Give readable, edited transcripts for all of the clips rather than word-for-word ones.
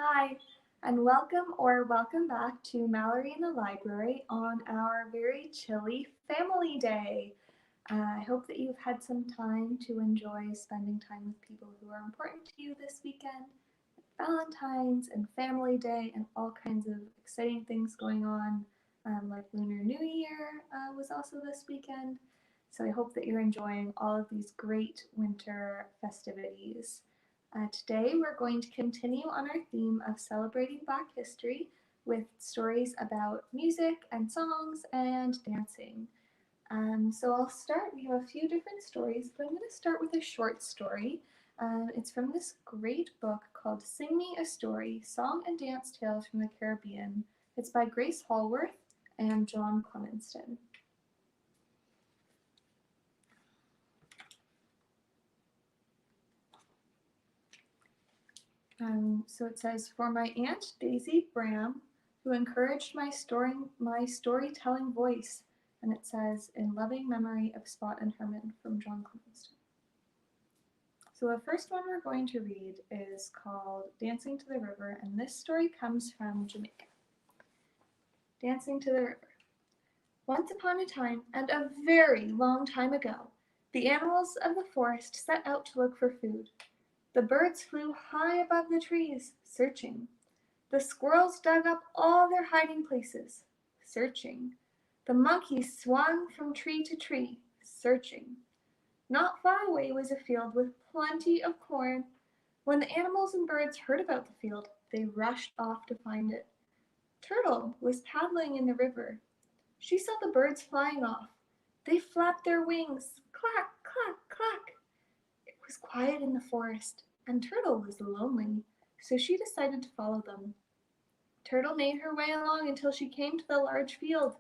Hi, and welcome back to Mallory in the library on our very chilly family day. I hope that you've had some time to enjoy spending time with people who are important to you this weekend. Valentine's and Family Day and all kinds of exciting things going on, like Lunar New Year was also this weekend. So I hope that you're enjoying all of these great winter festivities. Today we're going to continue on our theme of celebrating Black history with stories about music and songs and dancing. So I'll start. We have a few different stories, but I'm going to start with a short story. It's from this great book called Sing Me a Story, Song and Dance Tales from the Caribbean. It's by Grace Hallworth and John Clemenston. So it says, for my Aunt Daisy Bram, who encouraged my storytelling voice, and it says, in loving memory of Spot and Herman from John Clemenston. So the first one we're going to read is called Dancing to the River, and this story comes from Jamaica. Dancing to the River. Once upon a time, and a very long time ago, the animals of the forest set out to look for food. The birds flew high above the trees, searching. The squirrels dug up all their hiding places, searching. The monkeys swung from tree to tree, searching. Not far away was a field with plenty of corn. When the animals and birds heard about the field, they rushed off to find it. Turtle was paddling in the river. She saw the birds flying off. They flapped their wings, clack, clack, clack. It was quiet in the forest, and Turtle was lonely, so she decided to follow them. Turtle made her way along until she came to the large field.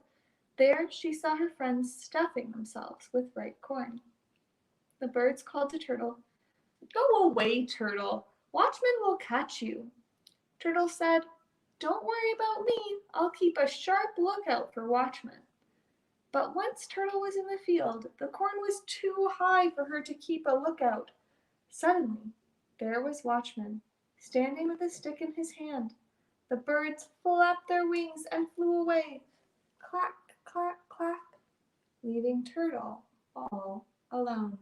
There she saw her friends stuffing themselves with ripe corn. The birds called to Turtle, "Go away, Turtle. Watchmen will catch you." Turtle said, "Don't worry about me. I'll keep a sharp lookout for watchmen." But once Turtle was in the field, the corn was too high for her to keep a lookout. Suddenly, there was Watchman, standing with a stick in his hand. The birds flapped their wings and flew away, clack, clack, clack, leaving Turtle all alone.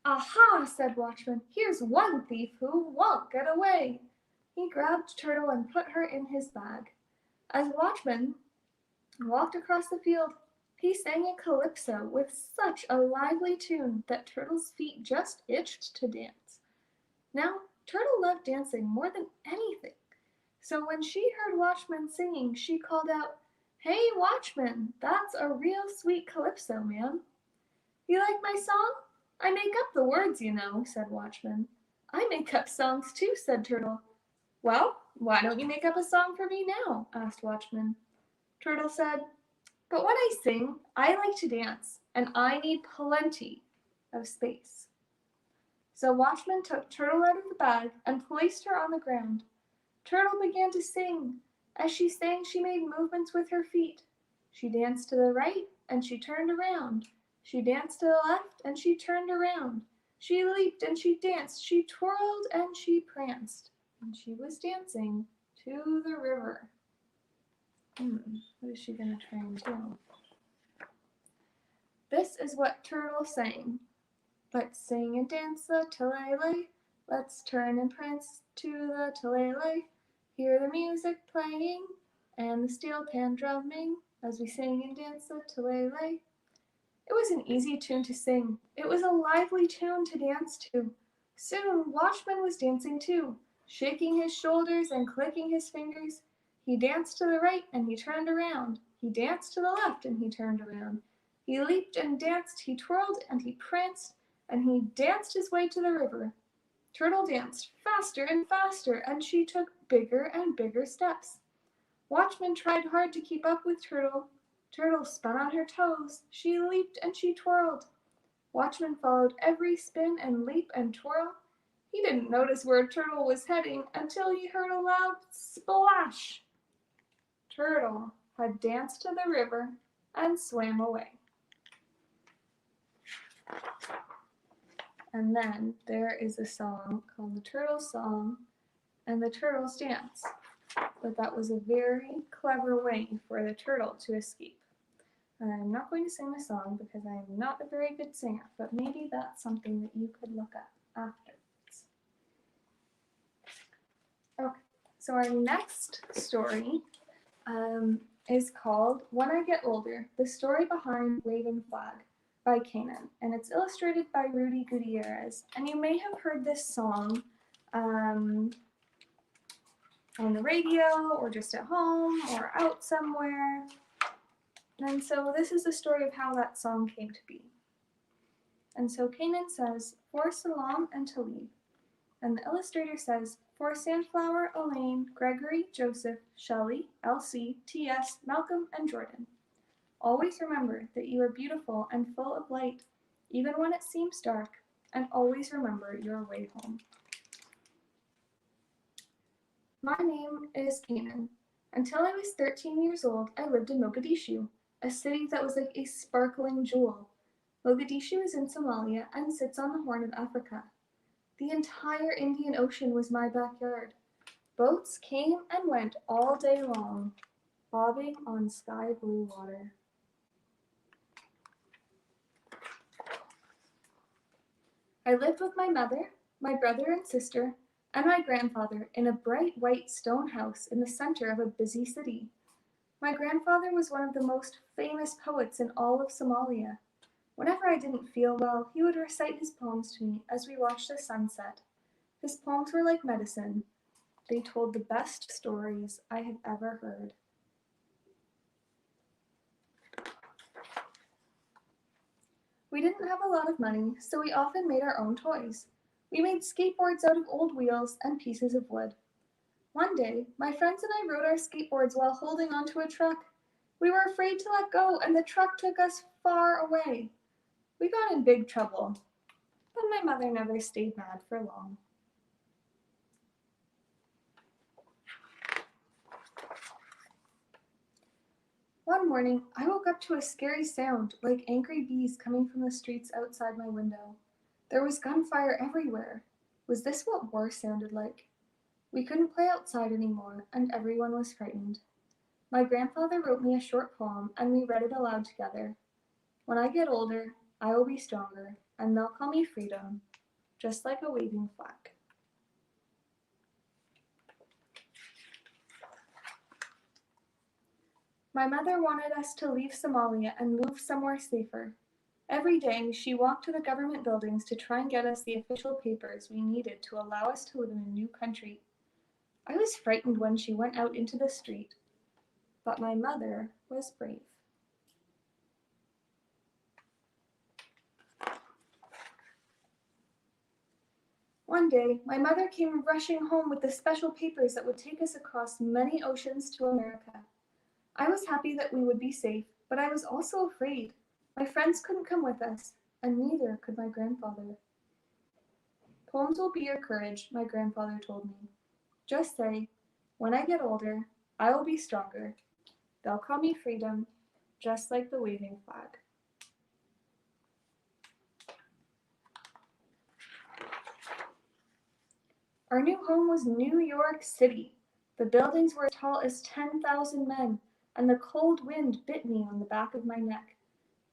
"Aha!" said Watchman. "Here's one thief who won't get away." He grabbed Turtle and put her in his bag. As Watchman walked across the field, he sang a calypso with such a lively tune that Turtle's feet just itched to dance. Now, Turtle loved dancing more than anything, so when she heard Watchman singing, she called out, "Hey, Watchman, that's a real sweet calypso, man." "You like my song? I make up the words, you know," said Watchman. "I make up songs too," said Turtle. "Well, why don't you make up a song for me now?" asked Watchman. Turtle said, "But when I sing, I like to dance, and I need plenty of space." So Watchman took Turtle out of the bag and placed her on the ground. Turtle began to sing. As she sang, she made movements with her feet. She danced to the right, and she turned around. She danced to the left, and she turned around. She leaped and she danced. She twirled and she pranced. And she was dancing to the river. What is she going to try and do? This is what Turtle sang. "Let's sing and dance the tillelay. Let's turn and prance to the tillelay. Hear the music playing and the steel pan drumming as we sing and dance the tillelay." It was an easy tune to sing. It was a lively tune to dance to. Soon Watchman was dancing too, shaking his shoulders and clicking his fingers. He danced to the right and he turned around. He danced to the left and he turned around. He leaped and danced, he twirled and he pranced, and he danced his way to the river. Turtle danced faster and faster, and she took bigger and bigger steps. Watchman tried hard to keep up with Turtle. Turtle spun on her toes. She leaped and she twirled. Watchman followed every spin and leap and twirl. He didn't notice where Turtle was heading until he heard a loud splash. Turtle had danced to the river and swam away. And then there is a song called the Turtle Song and the Turtles Dance. But that was a very clever way for the turtle to escape. And I'm not going to sing the song because I'm not a very good singer, but maybe that's something that you could look at afterwards. Okay, so our next story is called When I Get Older, The Story Behind Waving Flag by Kanan, and it's illustrated by Rudy Gutierrez. And you may have heard this song on the radio or just at home or out somewhere. And so this is the story of how that song came to be. And so Kanan says, for Salam and Talib. And the illustrator says, for Sandflower, Elaine, Gregory, Joseph, Shelley, Elsie, T.S., Malcolm, and Jordan. Always remember that you are beautiful and full of light, even when it seems dark, and always remember your way home. My name is Kanan. Until I was 13 years old, I lived in Mogadishu, a city that was like a sparkling jewel. Mogadishu is in Somalia and sits on the Horn of Africa. The entire Indian Ocean was my backyard. Boats came and went all day long, bobbing on sky blue water. I lived with my mother, my brother and sister, and my grandfather in a bright white stone house in the center of a busy city. My grandfather was one of the most famous poets in all of Somalia. Whenever I didn't feel well, he would recite his poems to me as we watched the sunset. His poems were like medicine. They told the best stories I have ever heard. We didn't have a lot of money, so we often made our own toys. We made skateboards out of old wheels and pieces of wood. One day, my friends and I rode our skateboards while holding onto a truck. We were afraid to let go, and the truck took us far away. We got in big trouble, but my mother never stayed mad for long. One morning, I woke up to a scary sound, like angry bees coming from the streets outside my window. There was gunfire everywhere. Was this what war sounded like? We couldn't play outside anymore, and everyone was frightened. My grandfather wrote me a short poem, and we read it aloud together. When I get older, I will be stronger, and they'll call me freedom, just like a waving flag. My mother wanted us to leave Somalia and move somewhere safer. Every day, she walked to the government buildings to try and get us the official papers we needed to allow us to live in a new country. I was frightened when she went out into the street, but my mother was brave. One day, my mother came rushing home with the special papers that would take us across many oceans to America. I was happy that we would be safe, but I was also afraid. My friends couldn't come with us, and neither could my grandfather. Poems will be your courage, my grandfather told me. Just say, when I get older, I will be stronger. They'll call me freedom, just like the waving flag. Our new home was New York City. The buildings were as tall as 10,000 men, and the cold wind bit me on the back of my neck.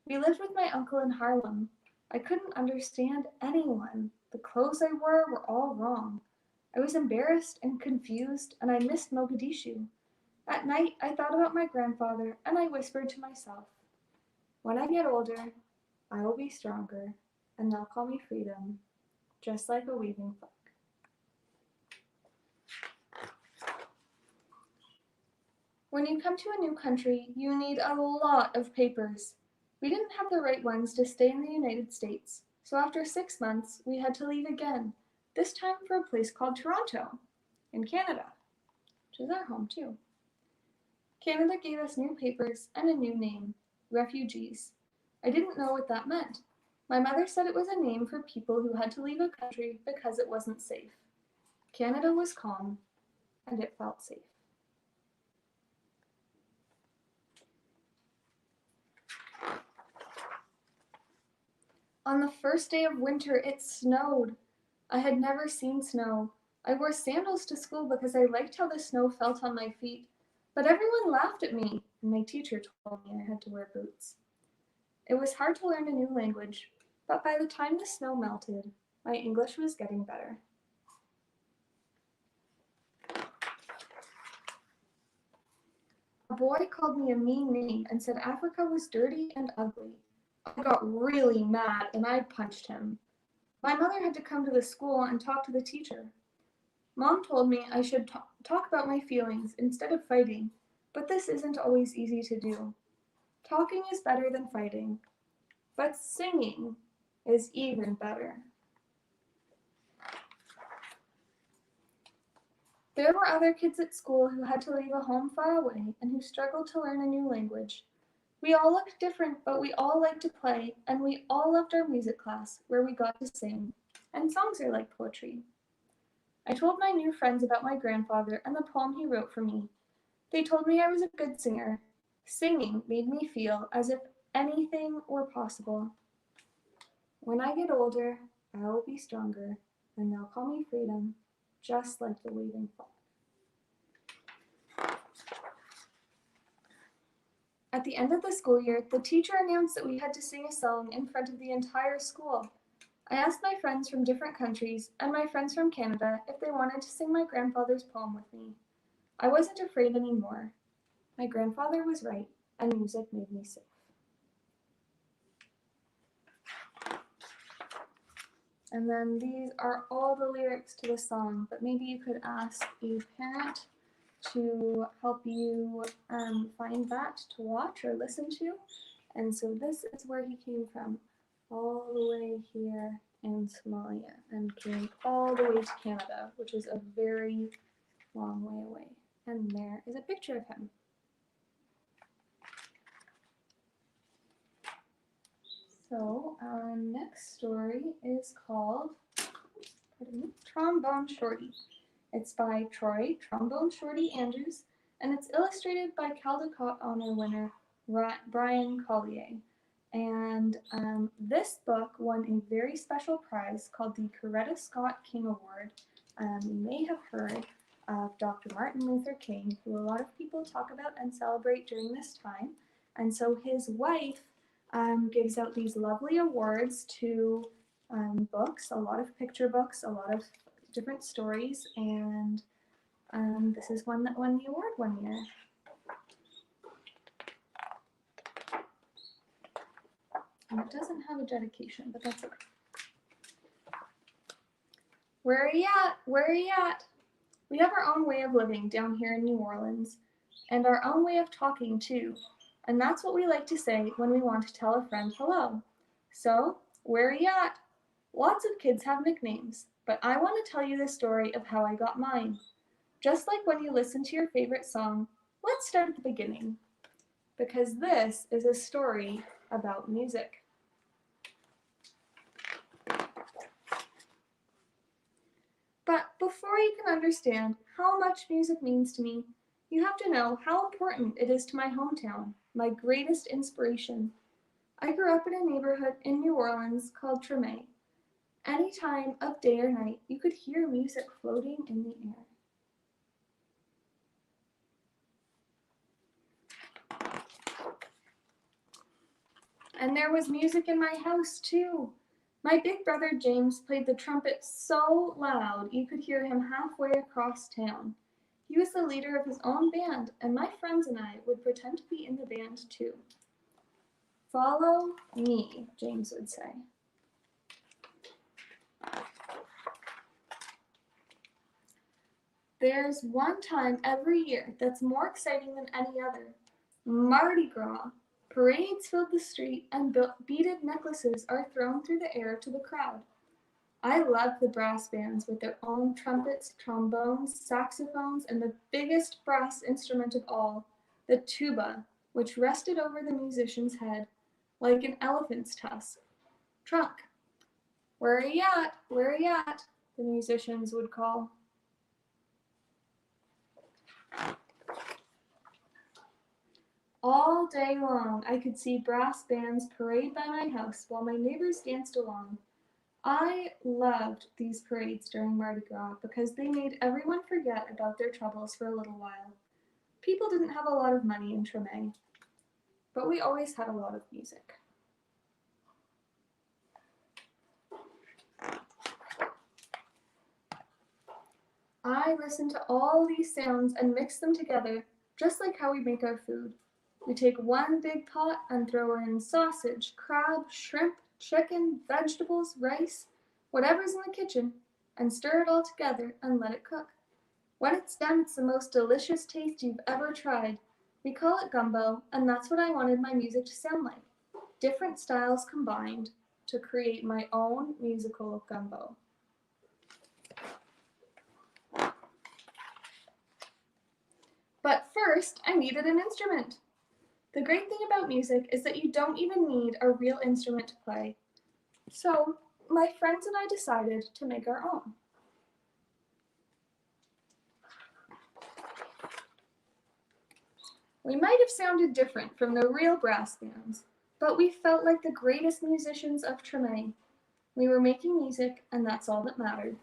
We lived with my uncle in Harlem. I couldn't understand anyone. The clothes I wore were all wrong. I was embarrassed and confused, and I missed Mogadishu. At night, I thought about my grandfather, and I whispered to myself, when I get older, I will be stronger, and they'll call me freedom, just like a waving flag. When you come to a new country, you need a lot of papers. We didn't have the right ones to stay in the United States, so after 6 months, we had to leave again, this time for a place called Toronto, in Canada, which is our home too. Canada gave us new papers and a new name, refugees. I didn't know what that meant. My mother said it was a name for people who had to leave a country because it wasn't safe. Canada was calm, and it felt safe. On the first day of winter, it snowed. I had never seen snow. I wore sandals to school because I liked how the snow felt on my feet. But everyone laughed at me, and my teacher told me I had to wear boots. It was hard to learn a new language, but by the time the snow melted, my English was getting better. A boy called me a mean name and said Africa was dirty and ugly. I got really mad and I punched him. My mother had to come to the school and talk to the teacher. Mom told me I should talk about my feelings instead of fighting, but this isn't always easy to do. Talking is better than fighting, but singing is even better. There were other kids at school who had to leave a home far away and who struggled to learn a new language. We all looked different, but we all liked to play, and we all loved our music class, where we got to sing. And songs are like poetry. I told my new friends about my grandfather and the poem he wrote for me. They told me I was a good singer. Singing made me feel as if anything were possible. When I get older, I will be stronger, and they'll call me Freedom, just like the waving flag. At the end of the school year, the teacher announced that we had to sing a song in front of the entire school. I asked my friends from different countries and my friends from Canada if they wanted to sing my grandfather's poem with me. I wasn't afraid anymore. My grandfather was right, and music made me safe. And then these are all the lyrics to the song, but maybe you could ask a parent to help you find that to watch or listen to. And so this is where he came from, all the way here in Somalia, and came all the way to Canada, which is a very long way away. And there is a picture of him. So our next story is called Trombone Shorty. It's by Troy Trombone Shorty Andrews, and it's illustrated by Caldecott Honor winner Brian Collier. And this book won a very special prize called the Coretta Scott King Award. You may have heard of Dr. Martin Luther King, who a lot of people talk about and celebrate during this time. And so his wife gives out these lovely awards to books, a lot of picture books, a lot of different stories, and this is one that won the award one year. And it doesn't have a dedication, but that's okay. Where are you at? Where are you at? We have our own way of living down here in New Orleans, and our own way of talking too. And that's what we like to say when we want to tell a friend hello. So, where are you at? Lots of kids have nicknames, but I want to tell you the story of how I got mine. Just like when you listen to your favorite song, let's start at the beginning, because this is a story about music. But before you can understand how much music means to me, you have to know how important it is to my hometown, my greatest inspiration. I grew up in a neighborhood in New Orleans called Treme. Any time of day or night, you could hear music floating in the air. And there was music in my house too. My big brother James played the trumpet so loud you could hear him halfway across town. He was the leader of his own band, and my friends and I would pretend to be in the band too. Follow me, James would say. There's one time every year that's more exciting than any other. Mardi Gras. Parades filled the street and beaded necklaces are thrown through the air to the crowd. I love the brass bands with their own trumpets, trombones, saxophones, and the biggest brass instrument of all, the tuba, which rested over the musician's head like an elephant's tusk. Trunk. Where are you at? Where are you at? The musicians would call. All day long, I could see brass bands parade by my house while my neighbors danced along. I loved these parades during Mardi Gras because they made everyone forget about their troubles for a little while. People didn't have a lot of money in Tremé, but we always had a lot of music. I listened to all these sounds and mixed them together, just like how we make our food. We take one big pot and throw in sausage, crab, shrimp, chicken, vegetables, rice, whatever's in the kitchen, and stir it all together and let it cook. When it's done, it's the most delicious taste you've ever tried. We call it gumbo, and that's what I wanted my music to sound like. Different styles combined to create my own musical gumbo. But first, I needed an instrument. The great thing about music is that you don't even need a real instrument to play. So, my friends and I decided to make our own. We might have sounded different from the real brass bands, but we felt like the greatest musicians of Tremé. We were making music, and that's all that mattered.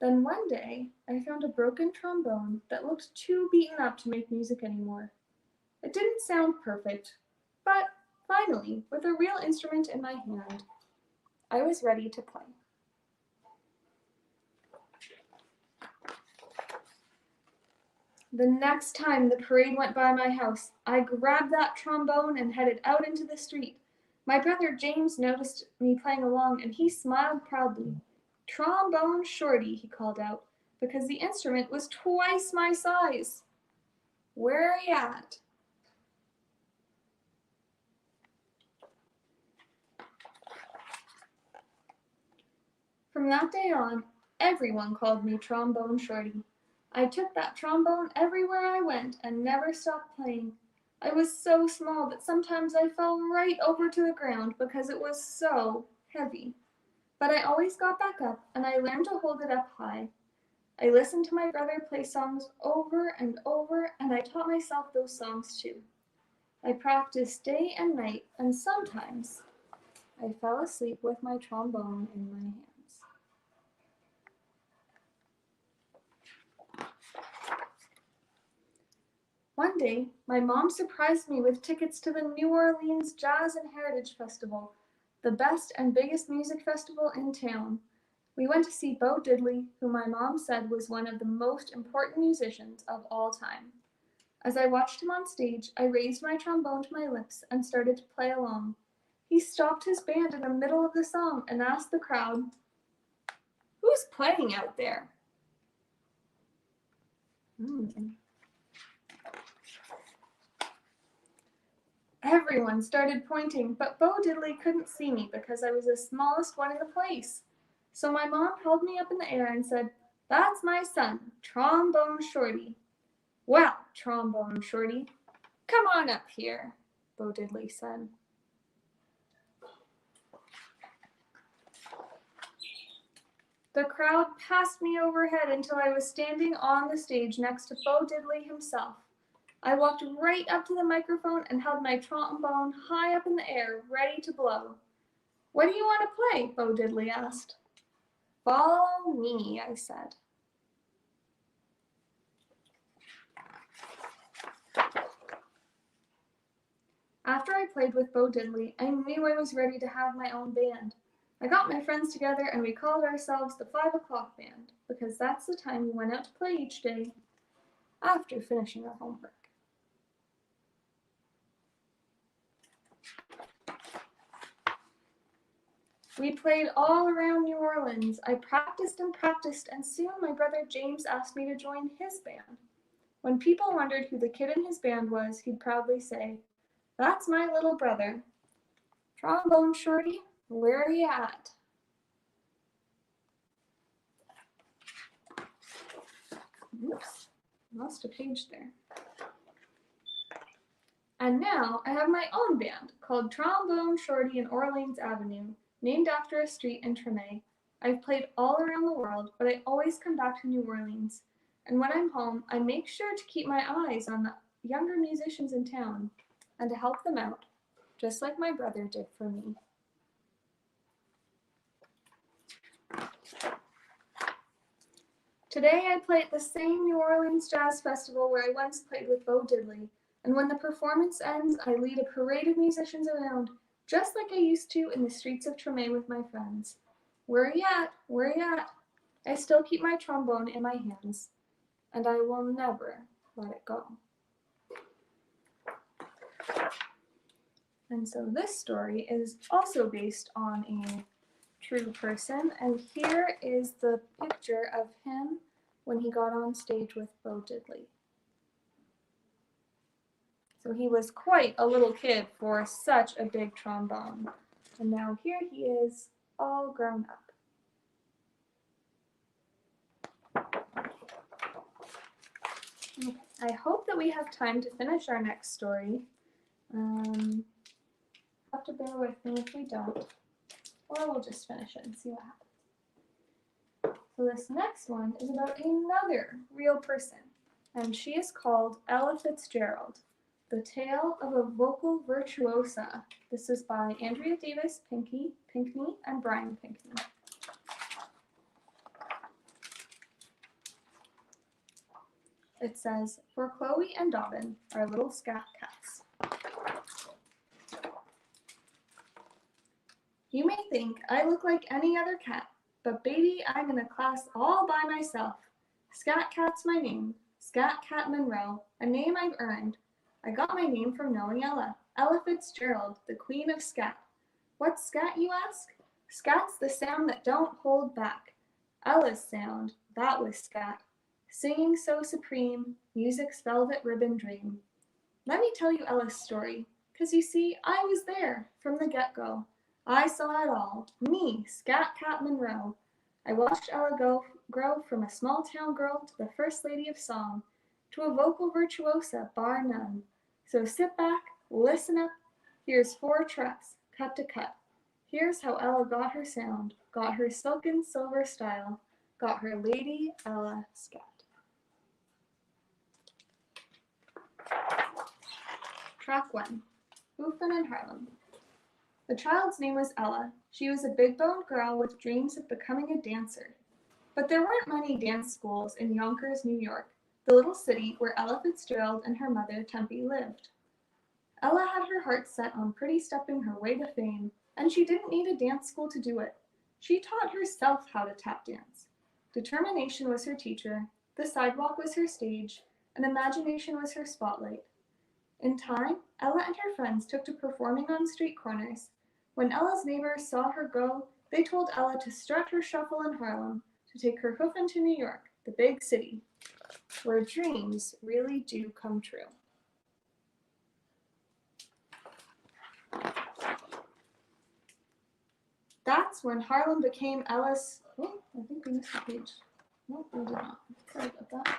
Then one day, I found a broken trombone that looked too beaten up to make music anymore. It didn't sound perfect, but finally, with a real instrument in my hand, I was ready to play. The next time the parade went by my house, I grabbed that trombone and headed out into the street. My brother James noticed me playing along, and he smiled proudly. "Trombone Shorty," he called out, because the instrument was twice my size. "Where are you at?" From that day on, everyone called me Trombone Shorty. I took that trombone everywhere I went and never stopped playing. I was so small that sometimes I fell right over to the ground because it was so heavy. But I always got back up, and I learned to hold it up high. I listened to my brother play songs over and over, and I taught myself those songs too. I practiced day and night, and sometimes I fell asleep with my trombone in my hands. One day, my mom surprised me with tickets to the New Orleans Jazz and Heritage Festival, the best and biggest music festival in town. We went to see Bo Diddley, who my mom said was one of the most important musicians of all time. As I watched him on stage, I raised my trombone to my lips and started to play along. He stopped his band in the middle of the song and asked the crowd, "Who's playing out there?" Everyone started pointing, but Bo Diddley couldn't see me because I was the smallest one in the place. So my mom held me up in the air and said, "That's my son, Trombone Shorty." "Well, Trombone Shorty, come on up here," Bo Diddley said. The crowd passed me overhead until I was standing on the stage next to Bo Diddley himself. I walked right up to the microphone and held my trombone high up in the air, ready to blow. "What do you want to play?" Bo Diddley asked. "Follow me," I said. After I played with Bo Diddley, I knew I was ready to have my own band. I got my friends together and we called ourselves the 5 o'clock band, because that's the time we went out to play each day after finishing our homework. We played all around New Orleans. I practiced, and soon my brother James asked me to join his band. When people wondered who the kid in his band was, he'd proudly say, "That's my little brother. Trombone Shorty, where are you at?" Oops, lost a page there. And now I have my own band called Trombone Shorty in Orleans Avenue, named after a street in Tremé. I've played all around the world, but I always come back to New Orleans. And when I'm home, I make sure to keep my eyes on the younger musicians in town. and to help them out, just like my brother did for me. Today I play at the same New Orleans Jazz Festival where I once played with Bo Diddley, and when the performance ends, I lead a parade of musicians around, just like I used to in the streets of Treme with my friends. Where you at? Where you at? I still keep my trombone in my hands, and I will never let it go. And so this story is also based on a true person, and here is the picture of him when he got on stage with Bo Diddley. So he was quite a little kid for such a big trombone, and now here he is, all grown up. Okay. I hope that we have time to finish our next story. Have to bear with me if we don't, or we'll just finish it and see what happens. So this next one is about another real person, and she is called Ella Fitzgerald, The Tale of a Vocal Virtuosa. This is by Andrea Davis Pinkney and Brian Pinkney. It says, for Chloe and Dobbin, our little scat cats. You may think I look like any other cat, but baby, I'm in a class all by myself. Scat Cat's my name, Scat Cat Monroe, a name I've earned. I got my name from knowing Ella Fitzgerald, the queen of scat. What's scat, you ask? Scat's the sound that don't hold back. Ella's sound, that was scat. Singing so supreme, music's velvet ribbon dream. Let me tell you Ella's story, 'cause you see, I was there from the get-go. I saw it all, me, Scat Cat Monroe. I watched Ella grow from a small town girl to the first lady of song, to a vocal virtuosa, bar none. So sit back, listen up, here's 4 tracks, cut to cut. Here's how Ella got her sound, got her silken silver style, got her Lady Ella Scat. Track 1, Boofin' in Harlem. The child's name was Ella. She was a big-boned girl with dreams of becoming a dancer. But there weren't many dance schools in Yonkers, New York, the little city where Ella Fitzgerald and her mother, Tempe, lived. Ella had her heart set on pretty stepping her way to fame, and she didn't need a dance school to do it. She taught herself how to tap dance. Determination was her teacher, the sidewalk was her stage, and imagination was her spotlight. In time, Ella and her friends took to performing on street corners. When Ella's neighbors saw her go, they told Ella to strut her shuffle in Harlem, to take her hoof into New York, the big city, where dreams really do come true. That's when Harlem became Ella's... Oh, I think we missed a page. Nope, we did not. Sorry about that.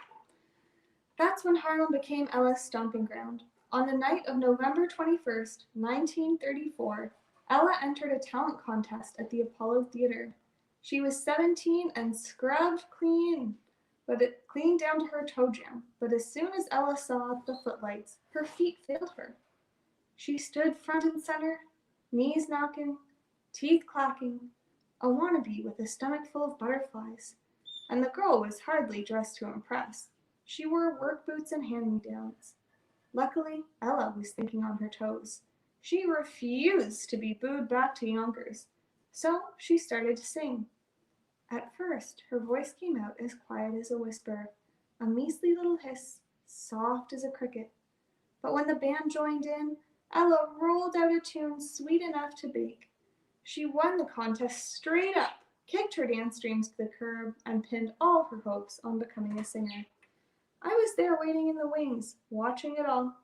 That's when Harlem became Ella's stomping ground. On the night of November 21st, 1934, Ella entered a talent contest at the Apollo Theater. She was 17 and scrubbed clean down to her toe jam. But as soon as Ella saw the footlights, her feet failed her. She stood front and center, knees knocking, teeth clacking, a wannabe with a stomach full of butterflies. And the girl was hardly dressed to impress. She wore work boots and hand-me-downs. Luckily, Ella was thinking on her toes. She refused to be booed back to Yonkers, so she started to sing. At first, her voice came out as quiet as a whisper, a measly little hiss, soft as a cricket. But when the band joined in, Ella rolled out a tune sweet enough to bake. She won the contest straight up, kicked her dance dreams to the curb, and pinned all her hopes on becoming a singer. I was there waiting in the wings, watching it all,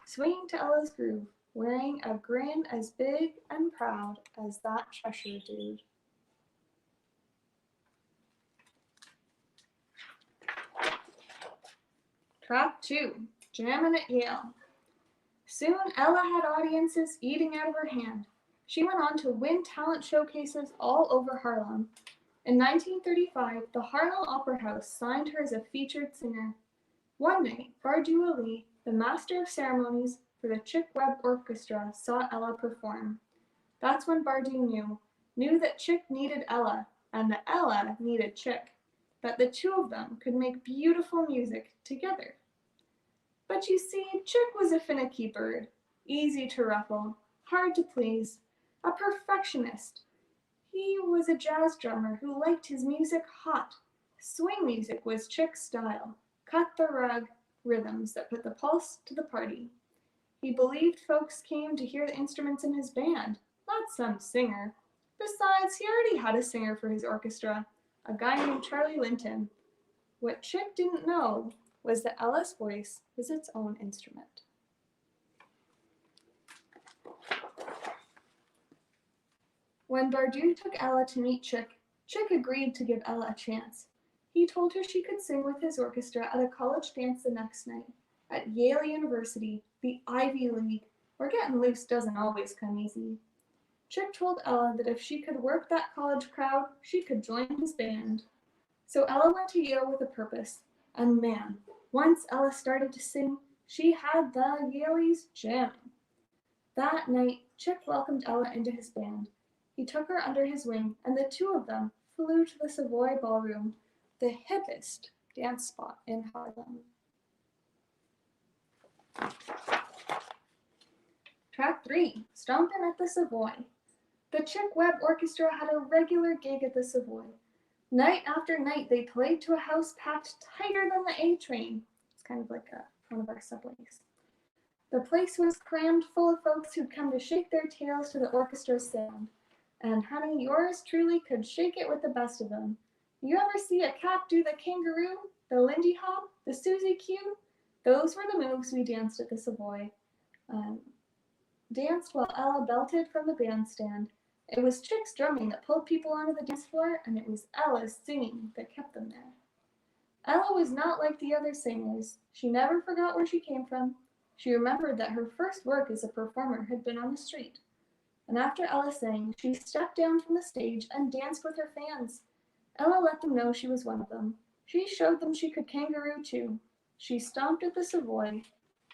swinging to Ella's groove, wearing a grin as big and proud as that Cheshire dude. Track 2, Jammin' at Yale. Soon Ella had audiences eating out of her hand. She went on to win talent showcases all over Harlem. In 1935, the Harlem Opera House signed her as a featured singer. One night, Bardou Ali, the master of ceremonies, for the Chick Webb Orchestra saw Ella perform. That's when Bardou knew that Chick needed Ella, and that Ella needed Chick, that the two of them could make beautiful music together. But you see, Chick was a finicky bird, easy to ruffle, hard to please, a perfectionist. He was a jazz drummer who liked his music hot. Swing music was Chick's style, cut the rug rhythms that put the pulse to the party. He believed folks came to hear the instruments in his band, not some singer. Besides, he already had a singer for his orchestra, a guy named Charlie Linton. What Chick didn't know was that Ella's voice was its own instrument. When Bardou took Ella to meet Chick, Chick agreed to give Ella a chance. He told her she could sing with his orchestra at a college dance the next night. At Yale University, the Ivy League, where getting loose doesn't always come easy. Chick told Ella that if she could work that college crowd, she could join his band. So Ella went to Yale with a purpose, and man, once Ella started to sing, she had the Yaleys jamming. That night, Chick welcomed Ella into his band. He took her under his wing, and the two of them flew to the Savoy Ballroom, the hippest dance spot in Harlem. Track 3, Stompin' at the Savoy. The Chick Webb Orchestra had a regular gig at the Savoy. Night after night, they played to a house packed tighter than the A train. It's kind of like one of our subways. The place was crammed full of folks who'd come to shake their tails to the orchestra's sound. And honey, yours truly could shake it with the best of them. You ever see a cat do the kangaroo, the Lindy Hop, the Susie Q? Those were the moves we danced at the Savoy. Danced while Ella belted from the bandstand. It was Chick's drumming that pulled people onto the dance floor, and it was Ella's singing that kept them there. Ella was not like the other singers. She never forgot where she came from. She remembered that her first work as a performer had been on the street. And after Ella sang, she stepped down from the stage and danced with her fans. Ella let them know she was one of them. She showed them she could kangaroo too. She stomped at the Savoy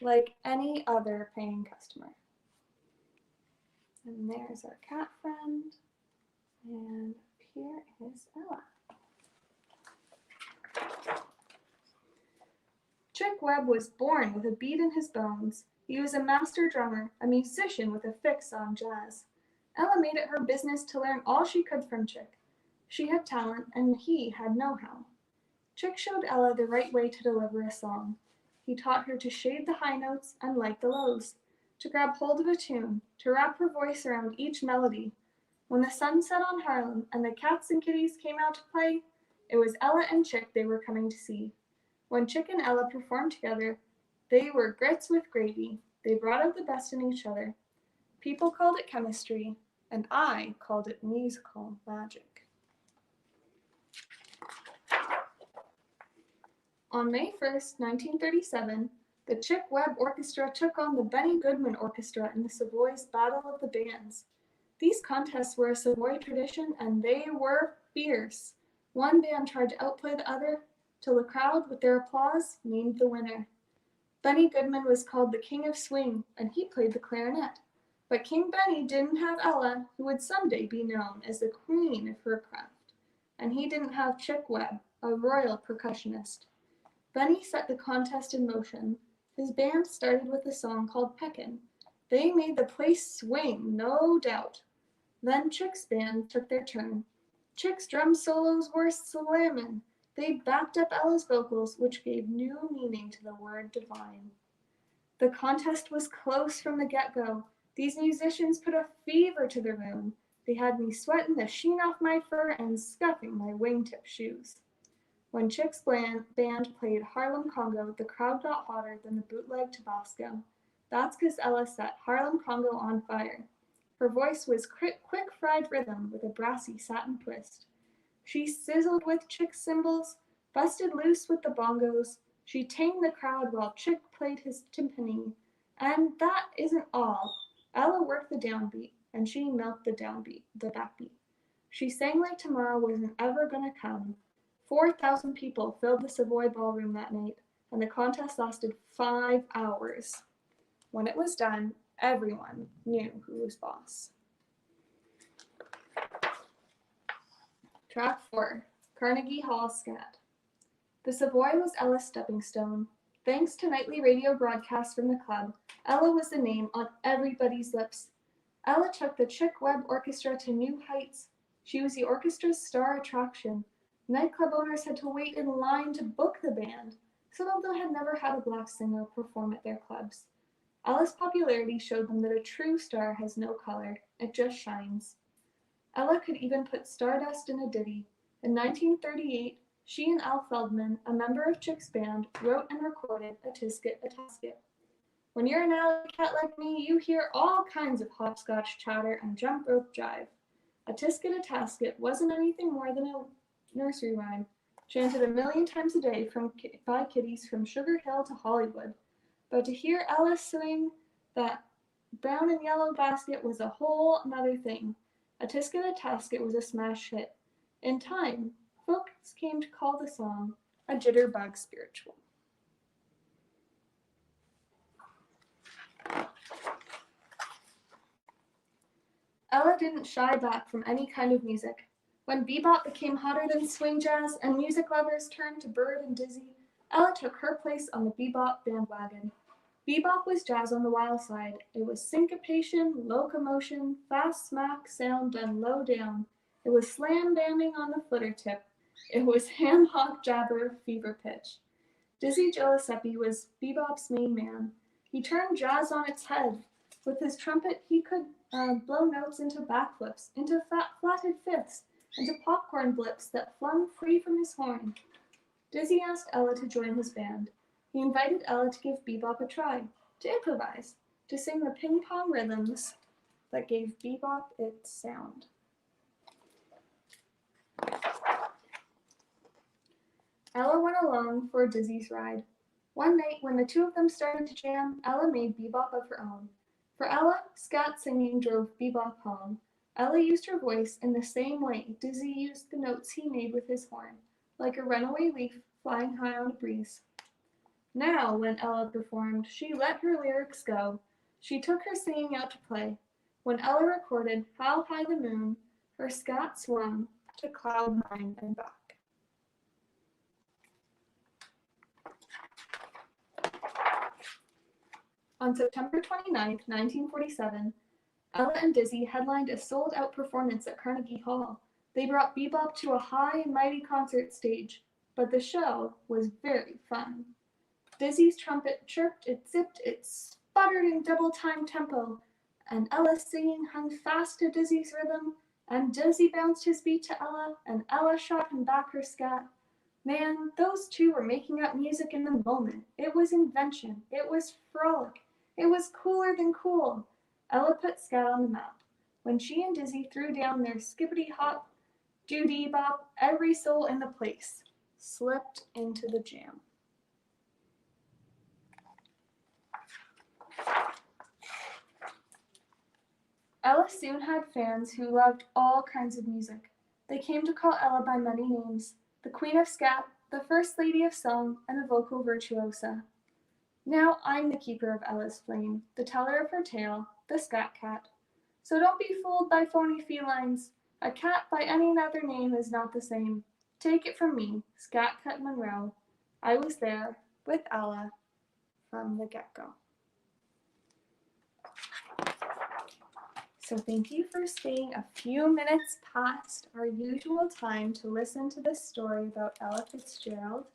like any other paying customer. And there's our cat friend. And here is Ella. Chick Webb was born with a beat in his bones. He was a master drummer, a musician with a fix on jazz. Ella made it her business to learn all she could from Chick. She had talent, and he had know-how. Chick showed Ella the right way to deliver a song. He taught her to shade the high notes and light the lows, to grab hold of a tune, to wrap her voice around each melody. When the sun set on Harlem and the cats and kitties came out to play, it was Ella and Chick they were coming to see. When Chick and Ella performed together, they were grits with gravy. They brought out the best in each other. People called it chemistry, and I called it musical magic. On May 1st, 1937, the Chick Webb Orchestra took on the Benny Goodman Orchestra in the Savoy's Battle of the Bands. These contests were a Savoy tradition, and they were fierce. One band tried to outplay the other, till the crowd, with their applause, named the winner. Benny Goodman was called the King of Swing, and he played the clarinet. But King Benny didn't have Ella, who would someday be known as the queen of her craft. And he didn't have Chick Webb, a royal percussionist. Benny set the contest in motion. His band started with a song called Peckin'. They made the place swing, no doubt. Then Chick's band took their turn. Chick's drum solos were slammin'. They backed up Ella's vocals, which gave new meaning to the word divine. The contest was close from the get-go. These musicians put a fever to the room. They had me sweating the sheen off my fur and scuffing my wingtip shoes. When Chick's band played Harlem Congo, the crowd got hotter than the bootleg Tabasco. That's because Ella set Harlem Congo on fire. Her voice was quick fried rhythm with a brassy satin twist. She sizzled with Chick's cymbals, busted loose with the bongos. She tamed the crowd while Chick played his timpani. And that isn't all. Ella worked the downbeat, and she milked the backbeat. She sang like tomorrow wasn't ever gonna come. 4,000 people filled the Savoy Ballroom that night, and the contest lasted 5 hours. When it was done, everyone knew who was boss. Track 4, Carnegie Hall Scat. The Savoy was Ella's stepping stone. Thanks to nightly radio broadcasts from the club, Ella was the name on everybody's lips. Ella took the Chick Webb Orchestra to new heights. She was the orchestra's star attraction. Nightclub owners had to wait in line to book the band. Some of them had never had a black singer perform at their clubs. Ella's popularity showed them that a true star has no color, it just shines. Ella could even put stardust in a ditty. In 1938, she and Al Feldman, a member of Chick's band, wrote and recorded A Tisket, a Tasket. When you're an alley cat like me, you hear all kinds of hopscotch chatter and jump rope jive. A Tisket, a Tasket wasn't anything more than a nursery rhyme, chanted a million times a day by kiddies from Sugar Hill to Hollywood. But to hear Ella swing that brown and yellow basket was a whole nother thing. A Tisket, a Tasket was a smash hit. In time, folks came to call the song a jitterbug spiritual. Ella didn't shy back from any kind of music. When bebop became hotter than swing jazz and music lovers turned to Bird and Dizzy, Ella took her place on the bebop bandwagon. Bebop was jazz on the wild side. It was syncopation, locomotion, fast smack sound done low down. It was slam bamming on the footer tip. It was ham hock jabber fever pitch. Dizzy Gillespie was bebop's main man. He turned jazz on its head. With his trumpet, he could blow notes into backflips, into flatted fifths, into popcorn blips that flung free from his horn. Dizzy asked Ella to join his band. He invited Ella to give bebop a try, to improvise, to sing the ping-pong rhythms that gave bebop its sound. Ella went along for Dizzy's ride. One night, when the two of them started to jam, Ella made bebop of her own. For Ella, scat singing drove bebop home. Ella used her voice in the same way Dizzy used the notes he made with his horn, like a runaway leaf flying high on a breeze. Now, when Ella performed, she let her lyrics go. She took her singing out to play. When Ella recorded How High the Moon, her scat swung to cloud nine and back. On September 29, 1947, Ella and Dizzy headlined a sold-out performance at Carnegie Hall. They brought bebop to a high and mighty concert stage, but the show was very fun. Dizzy's trumpet chirped, it zipped, it sputtered in double-time tempo, and Ella's singing hung fast to Dizzy's rhythm, and Dizzy bounced his beat to Ella, and Ella shot him back her scat. Man, those two were making up music in the moment. It was invention. It was frolic. It was cooler than cool. Ella put scat on the map. When she and Dizzy threw down their skippity-hop, doo-dee-bop, every soul in the place slipped into the jam. Ella soon had fans who loved all kinds of music. They came to call Ella by many names: the Queen of Scat, the First Lady of Song, and a vocal virtuosa. Now I'm the keeper of Ella's flame, the teller of her tale, the Scat Cat. So don't be fooled by phony felines. A cat by any other name is not the same. Take it from me, Scat Cat Monroe. I was there with Ella from the get-go. So thank you for staying a few minutes past our usual time to listen to this story about Ella Fitzgerald.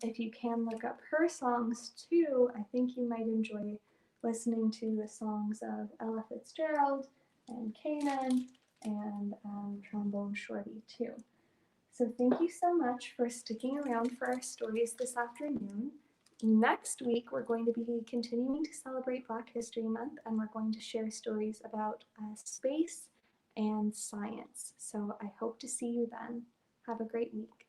If you can look up her songs too, I think you might enjoy listening to the songs of Ella Fitzgerald and Kanan and Trombone Shorty too. So thank you so much for sticking around for our stories this afternoon. Next week, we're going to be continuing to celebrate Black History Month, and we're going to share stories about space and science. So I hope to see you then. Have a great week.